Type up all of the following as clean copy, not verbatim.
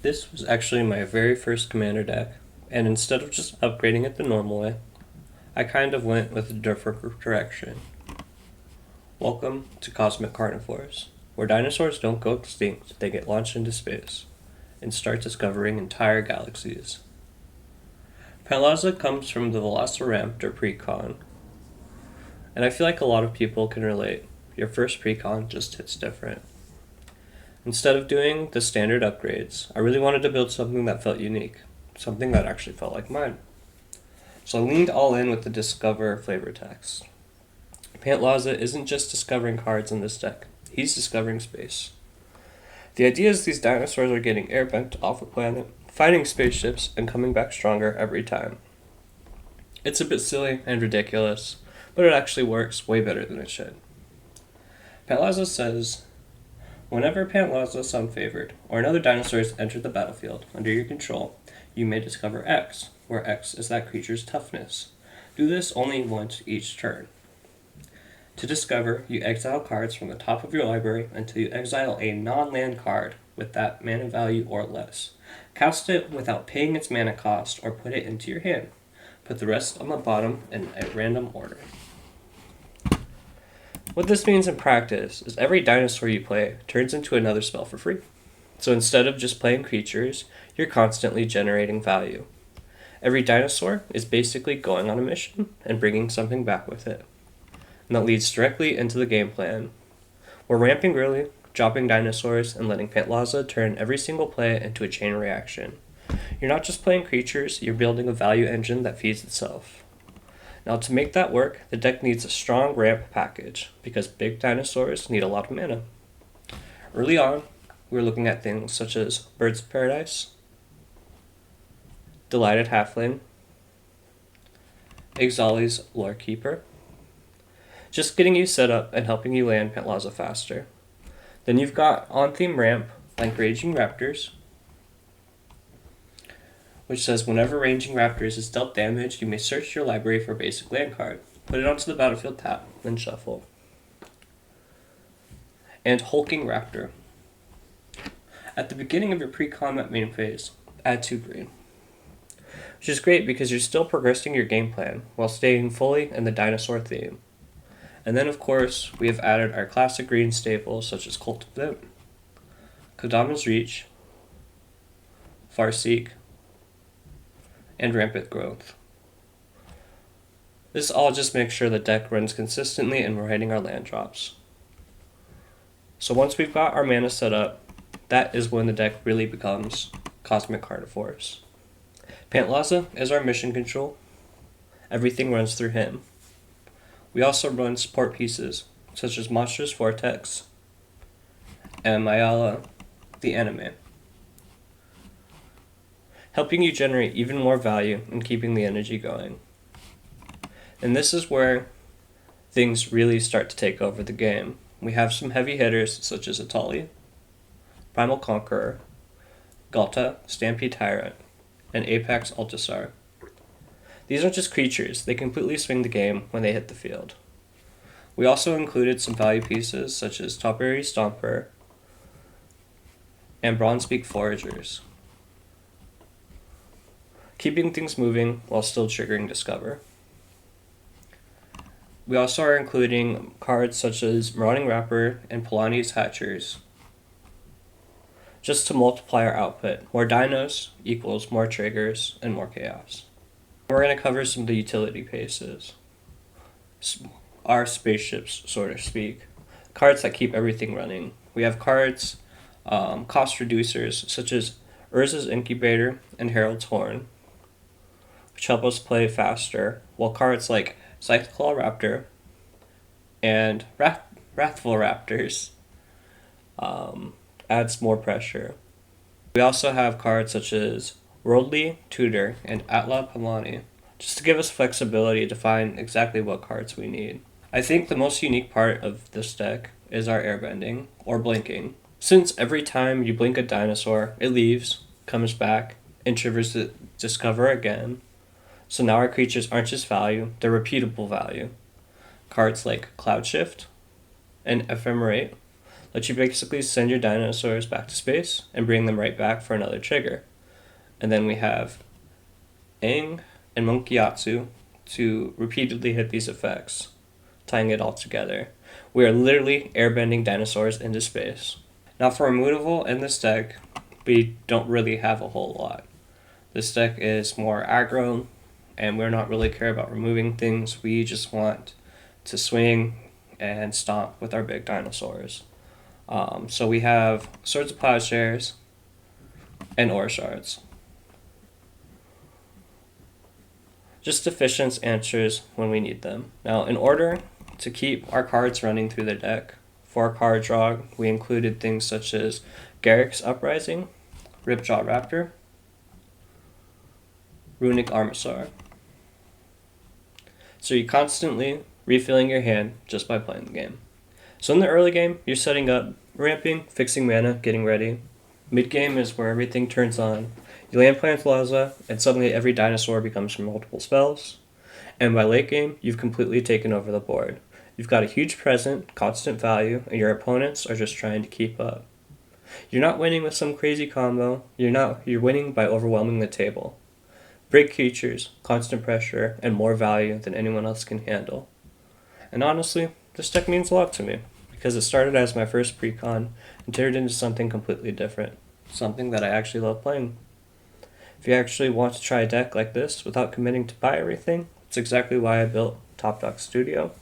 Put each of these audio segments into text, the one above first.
This was actually my very first commander deck, and instead of just upgrading it the normal way, I kind of went with a different direction. Welcome to Cosmic Carnivores, where dinosaurs don't go extinct, they get launched into space, and start discovering entire galaxies. Pantlaza comes from the Veloci-ramp-tor precon, and I feel like a lot of people can relate. Your first precon just hits different. Instead of doing the standard upgrades, I really wanted to build something that felt unique, something that actually felt like mine. So I leaned all in with the Discover flavor text. Pantlaza isn't just discovering cards in this deck, he's discovering space. The idea is these dinosaurs are getting airbent off a planet, fighting spaceships, and coming back stronger every time. It's a bit silly and ridiculous, but it actually works way better than it should. Pantlaza says, whenever Pantlaza is unfavored, or another dinosaur has entered the battlefield under your control, you may discover X, where X is that creature's toughness. Do this only once each turn. To discover, you exile cards from the top of your library until you exile a non-land card with that mana value or less. Cast it without paying its mana cost or put it into your hand. Put the rest on the bottom in a random order. What this means in practice is every dinosaur you play turns into another spell for free. So instead of just playing creatures, you're constantly generating value. Every dinosaur is basically going on a mission and bringing something back with it. And that leads directly into the game plan. We're ramping early, dropping dinosaurs, and letting Pantlaza turn every single play into a chain reaction. You're not just playing creatures, you're building a value engine that feeds itself. Now to make that work, the deck needs a strong ramp package, because big dinosaurs need a lot of mana. Early on, we were looking at things such as Birds of Paradise, Delighted Halfling, Ixali's Lorekeeper, just getting you set up and helping you land Pantlaza faster. Then you've got on-theme ramp like Raging Raptors, which says whenever Raging Raptors is dealt damage, you may search your library for a basic land card, put it onto the battlefield tap, then shuffle. And Hulking Raptor. At the beginning of your pre-combat main phase, add 2 green. Which is great because you're still progressing your game plan while staying fully in the dinosaur theme. And then of course, we have added our classic green staples such as Cult of Vim, Kodama's Reach, Farseek, and Rampant Growth. This all just makes sure the deck runs consistently and we're hitting our land drops. So once we've got our mana set up, that is when the deck really becomes Cosmic Carnivores. Pantlaza is our mission control. Everything runs through him. We also run support pieces, such as Monstrous Vortex and Mayala, the anime, helping you generate even more value and keeping the energy going. And this is where things really start to take over the game. We have some heavy hitters such as Atali, Primal Conqueror, Galta, Stampede Tyrant, and Apex Altasar. These aren't just creatures, they completely swing the game when they hit the field. We also included some value pieces such as Topberry Stomper and Bronzebeak Foragers, keeping things moving while still triggering Discover. We also are including cards such as Marauding Rapper and Polani's Hatchers, just to multiply our output. More dinos equals more triggers and more chaos. We're going to cover some of the utility pieces, our spaceships, so to speak, cards that keep everything running. We have cards, cost reducers, such as Urza's Incubator and Herald's Horn, which help us play faster, while cards like Cycloclaw Raptor and Wrathful Raptors adds more pressure. We also have cards such as Worldly, Tutor, and Atla Palani, just to give us flexibility to find exactly what cards we need. I think the most unique part of this deck is our airbending, or blinking. Since every time you blink a dinosaur, it leaves, comes back, and triggers the Discover again. So now our creatures aren't just value, they're repeatable value. Cards like Cloud Shift and Ephemerate Let you basically send your dinosaurs back to space and bring them right back for another trigger. And then we have Aang and Monkiatsu to repeatedly hit these effects, tying it all together. We are literally airbending dinosaurs into space. Now for removal in this deck, we don't really have a whole lot. This deck is more aggro, and we're not really care about removing things. We just want to swing and stomp with our big dinosaurs. So we have Swords of Plowshares and Ore Shards. Just efficient answers when we need them. Now, in order to keep our cards running through the deck, for our card draw, we included things such as Garrick's Uprising, Ripjaw Raptor, Runic Armasaur. So you're constantly refilling your hand just by playing the game. So in the early game, you're setting up, ramping, fixing mana, getting ready. Mid-game is where everything turns on. You land Pantlaza, and suddenly every dinosaur becomes multiple spells. And by late game, you've completely taken over the board. You've got a huge present, constant value, and your opponents are just trying to keep up. You're not winning with some crazy combo. You're winning by overwhelming the table. Big creatures, constant pressure, and more value than anyone else can handle. And honestly, this deck means a lot to me, because it started as my first precon and turned into something completely different. Something that I actually love playing. If you actually want to try a deck like this without committing to buy everything, it's exactly why I built TopDeck Studio.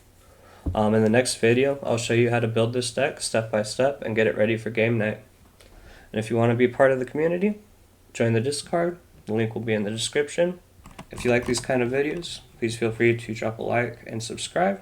In the next video, I'll show you how to build this deck step by step and get it ready for game night. And if you want to be part of the community, join the Discord. The link will be in the description. If you like these kind of videos, please feel free to drop a like and subscribe.